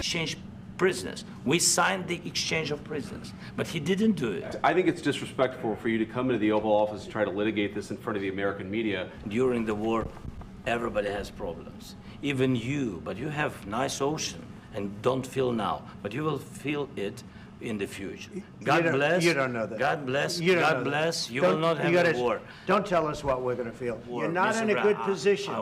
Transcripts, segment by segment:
exchange prisoners. We signed the exchange of prisoners, but he didn't do it. I think it's disrespectful for you to come into the Oval Office and try to litigate this in front of the American media. During the war, everybody has problems, even you, but you have nice ocean and don't feel now, but you will feel it in the future. God bless. You don't know that. God bless. You don't God know bless. that. You will not have a war. Don't tell us what we're going to feel. War. You're not Mr. in a good Brown, position.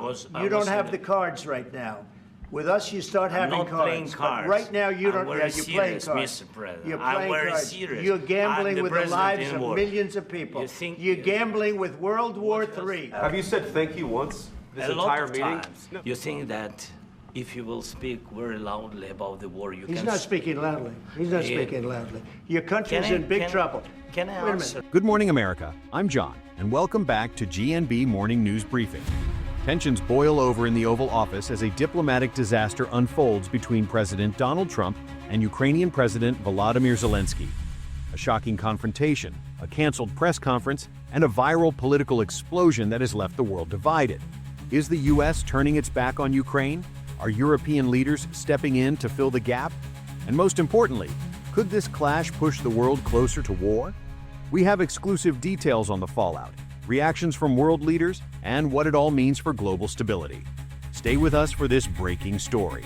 You don't have the cards right now. With us, you start having not cards. playing cards. But right now, you don't. I'm You're very playing serious, cards. Mr. President. You're I'm playing very cards. serious. You're I'm gambling the with the president lives in of war. millions of people. You think- You're gambling with World War III. Have you said thank you once this A lot entire of meeting? times. You think that if you will speak very loudly about the war, you He's can... not speaking loudly. He's not speaking loudly. Your country is in big trouble. Can I Wait a answer? minute. Good morning, America. I'm John, and welcome back to GNB Morning News Briefing. Tensions boil over in the Oval Office as a diplomatic disaster unfolds between President Donald Trump and Ukrainian President Volodymyr Zelenskyy. A shocking confrontation, a canceled press conference, and a viral political explosion that has left the world divided. Is the U.S. turning its back on Ukraine? Are European leaders stepping in to fill the gap? And most importantly, could this clash push the world closer to war? We have exclusive details on the fallout, reactions from world leaders, and what it all means for global stability. Stay with us for this breaking story.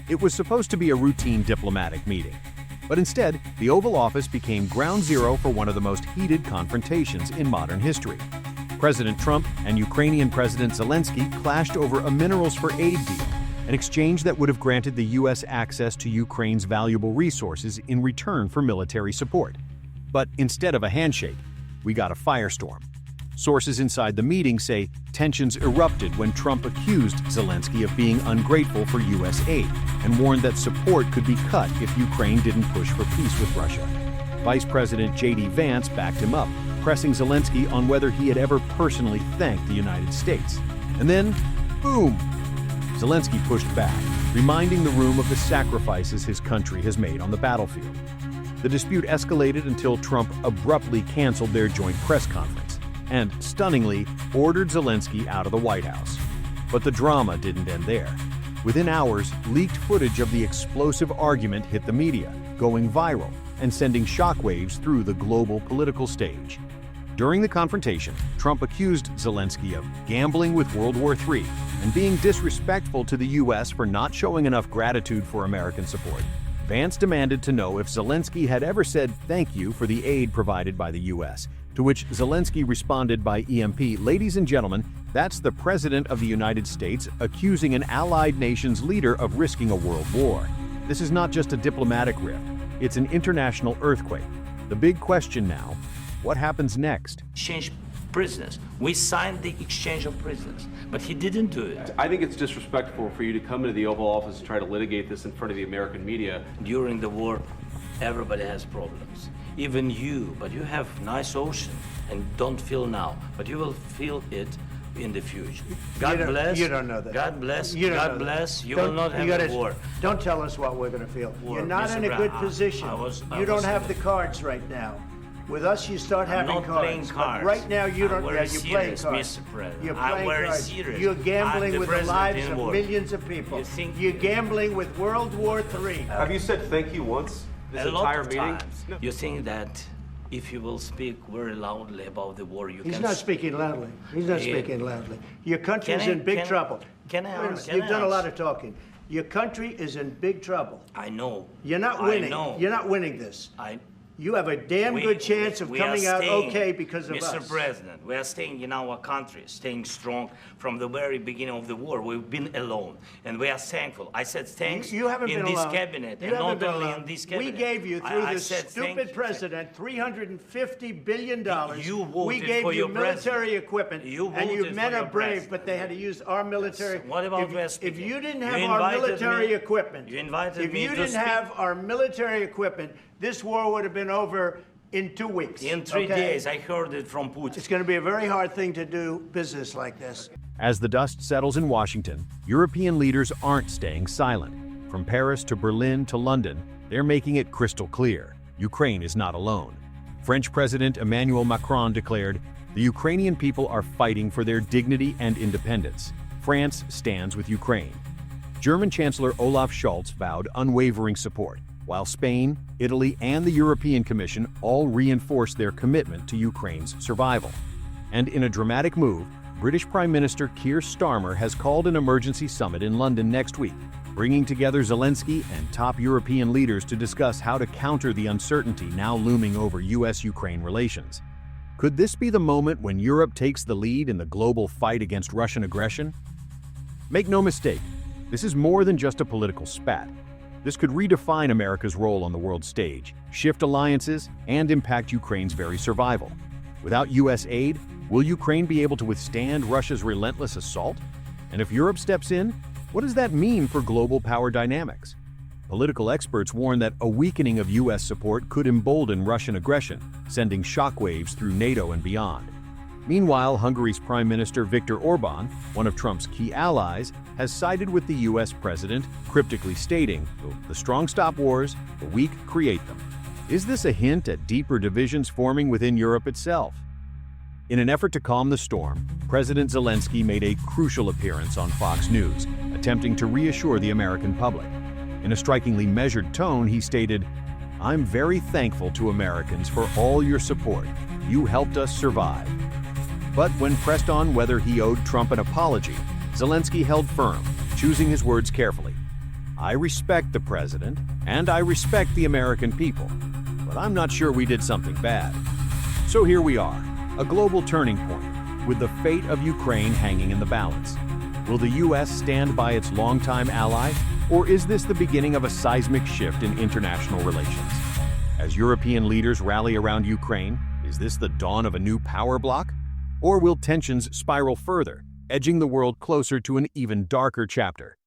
It was supposed to be a routine diplomatic meeting, but instead, the Oval Office became ground zero for one of the most heated confrontations in modern history. President Trump and Ukrainian President Zelenskyy clashed over a minerals for aid deal, an exchange that would have granted the U.S. access to Ukraine's valuable resources in return for military support. But instead of a handshake, we got a firestorm. Sources inside the meeting say tensions erupted when Trump accused Zelenskyy of being ungrateful for U.S. aid and warned that support could be cut if Ukraine didn't push for peace with Russia. Vice President J.D. Vance backed him up, pressing Zelenskyy on whether he had ever personally thanked the United States. And then, boom! Zelenskyy pushed back, reminding the room of the sacrifices his country has made on the battlefield. The dispute escalated until Trump abruptly canceled their joint press conference and, stunningly, ordered Zelenskyy out of the White House. But the drama didn't end there. Within hours, leaked footage of the explosive argument hit the media, going viral and sending shockwaves through the global political stage. During the confrontation, Trump accused Zelenskyy of gambling with World War III and being disrespectful to the U.S. for not showing enough gratitude for American support. Vance demanded to know if Zelenskyy had ever said thank you for the aid provided by the U.S., to which Zelenskyy responded by EMP, "Ladies and gentlemen, that's the President of the United States accusing an allied nation's leader of risking a world war. This is not just a diplomatic rift, it's an international earthquake. The big question now, what happens next?" Exchange prisoners. We signed the exchange of prisoners, but he didn't do it. I think it's disrespectful for you to come into the Oval Office and try to litigate this in front of the American media. During the war, everybody has problems, even you, but you have nice ocean and don't feel now, but you will feel it in the future. God bless. You don't know that. God bless. You don't know God that. bless. You will not have a war. Don't tell us what we're going to feel. War. You're not Mr. in a good Brown, position. I You don't was have in the cards right now. With us, you start having not cards. playing But cards. right now, you I'm don't. very Yeah, you're playing serious, cards. Mr. President. You're I'm playing very cards. serious. You're I'm gambling the with the president lives in of war. millions of people. You think- You're gambling with World War III. Have you said thank you once this A lot entire of meeting? times. No. You think that if you will speak very loudly about the war, you He's can... not speaking loudly. He's not Yeah. speaking loudly. Your country is Can I- in big can- trouble. can I Wait a minute. answer? You've Can I done a lot answer? of talking. Your country is in big trouble. I know. You're not I winning. know. You're not winning this. You have a damn good chance of we are coming out staying, okay because of Mr. us. President, we are staying in our country, staying strong from the very beginning of the war. We've been alone, and we are thankful. I said thanks You haven't in been this alone. cabinet, You and haven't not been only alone. in this cabinet. We gave you, through I this said thank stupid you. president, $350 billion. You voted we gave for you your military president. equipment, You and you voted men for are your brave, president. but they had to use our military. What about if you didn't have You our invited military me- equipment, you invited if me you to didn't speak- have our military equipment, this war would have been over in 2 weeks. In 3 okay? days, I heard it from Putin. It's going to be a very hard thing to do business like this. As the dust settles in Washington, European leaders aren't staying silent. From Paris to Berlin to London, they're making it crystal clear: Ukraine is not alone. French President Emmanuel Macron declared, "The Ukrainian people are fighting for their dignity and independence. France stands with Ukraine." German Chancellor Olaf Scholz vowed unwavering support, while Spain, Italy, and the European Commission all reinforced their commitment to Ukraine's survival. And in a dramatic move, British Prime Minister Keir Starmer has called an emergency summit in London next week, bringing together Zelenskyy and top European leaders to discuss how to counter the uncertainty now looming over US-Ukraine relations. Could this be the moment when Europe takes the lead in the global fight against Russian aggression? Make no mistake, this is more than just a political spat. This could redefine America's role on the world stage, shift alliances, and impact Ukraine's very survival. Without US aid, will Ukraine be able to withstand Russia's relentless assault? And if Europe steps in, what does that mean for global power dynamics? Political experts warn that a weakening of US support could embolden Russian aggression, sending shockwaves through NATO and beyond. Meanwhile, Hungary's Prime Minister Viktor Orban, one of Trump's key allies, has sided with the US president, cryptically stating, "The strong stop wars, the weak create them." Is this a hint at deeper divisions forming within Europe itself? In an effort to calm the storm, President Zelenskyy made a crucial appearance on Fox News, attempting to reassure the American public. In a strikingly measured tone, he stated, "I'm very thankful to Americans for all your support. You helped us survive." But when pressed on whether he owed Trump an apology, Zelenskyy held firm, choosing his words carefully. "I respect the president, and I respect the American people, but I'm not sure we did something bad." So here we are, a global turning point, with the fate of Ukraine hanging in the balance. Will the US stand by its longtime ally, or is this the beginning of a seismic shift in international relations? As European leaders rally around Ukraine, is this the dawn of a new power bloc? Or will tensions spiral further, edging the world closer to an even darker chapter?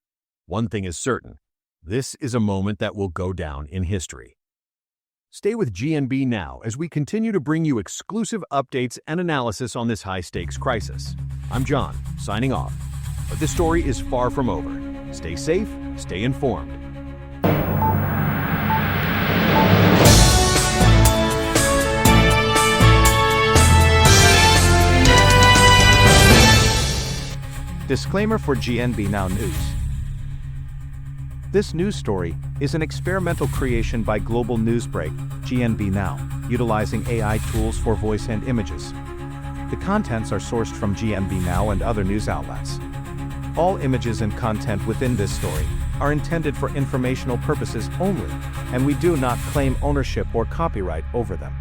One thing is certain, this is a moment that will go down in history. Stay with GNB Now as we continue to bring you exclusive updates and analysis on this high-stakes crisis. I'm John, signing off. But this story is far from over. Stay safe, stay informed. Disclaimer for GNB Now News. This news story is an experimental creation by Global Newsbreak, GNB Now, utilizing AI tools for voice and images. The contents are sourced from GNB Now and other news outlets. All images and content within this story are intended for informational purposes only, and we do not claim ownership or copyright over them.